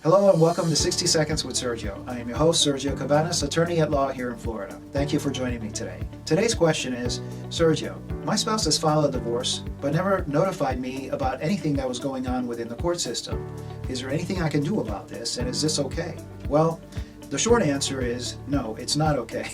Hello and welcome to 60 Seconds with Sergio. I am your host, Sergio Cabanas, attorney at law here in Florida. Thank you for joining me today. Today's question is, Sergio, my spouse has filed a divorce, but never notified me about anything that was going on within the court system. Is there anything I can do about this, and is this okay? Well, the short answer is no, it's not okay.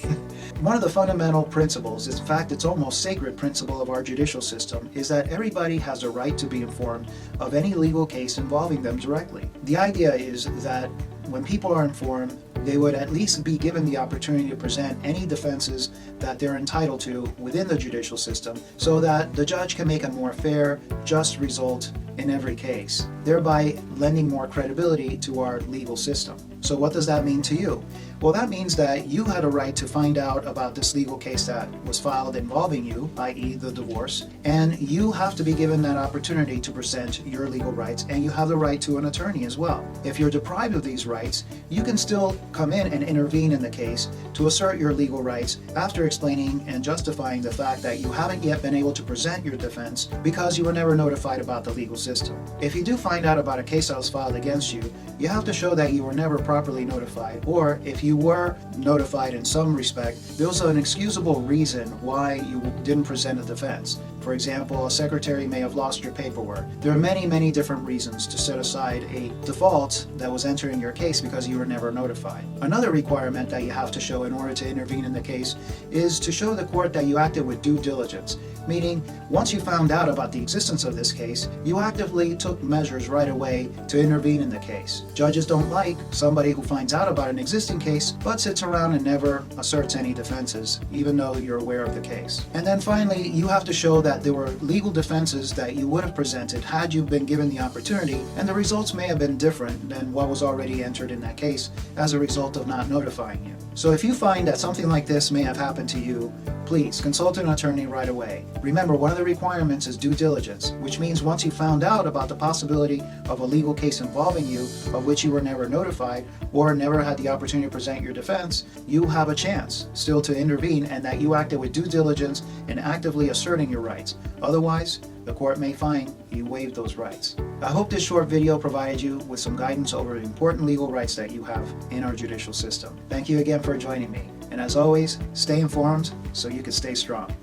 One of the fundamental principles, in fact it's almost sacred principle of our judicial system, is that everybody has a right to be informed of any legal case involving them directly. The idea is that when people are informed, they would at least be given the opportunity to present any defenses that they're entitled to within the judicial system so that the judge can make a more fair, just result in every case, thereby lending more credibility to our legal system. So what does that mean to you? Well, that means that you had a right to find out about this legal case that was filed involving you, i.e. the divorce, and you have to be given that opportunity to present your legal rights, and you have the right to an attorney as well. If you're deprived of these rights, you can still come in and intervene in the case to assert your legal rights after explaining and justifying the fact that you haven't yet been able to present your defense because you were never notified about the legal system. If you do find out about a case that was filed against you, you have to show that you were never properly notified, or if you were notified in some respect, there's an excusable reason why you didn't present a defense. For example, a secretary may have lost your paperwork. There are many different reasons to set aside a default that was entered in your case because you were never notified. Another requirement that you have to show in order to intervene in the case is to show the court that you acted with due diligence, meaning once you found out about the existence of this case, you actively took measures right away to intervene in the case. Judges don't like somebody who finds out about an existing case but sits around and never asserts any defenses, even though you're aware of the case. And then finally, you have to show that there were legal defenses that you would have presented had you been given the opportunity, and the results may have been different than what was already entered in that case as a result of not notifying you. So if you find that something like this may have happened to you, please consult an attorney right away. Remember, one of the requirements is due diligence, which means once you found out about the possibility of a legal case involving you of which you were never notified or never had the opportunity to present your defense, you have a chance still to intervene, and that you acted with due diligence in actively asserting your rights. Otherwise, the court may find you waived those rights. I hope this short video provided you with some guidance over the important legal rights that you have in our judicial system. Thank you again for joining me. And as always, stay informed so you can stay strong.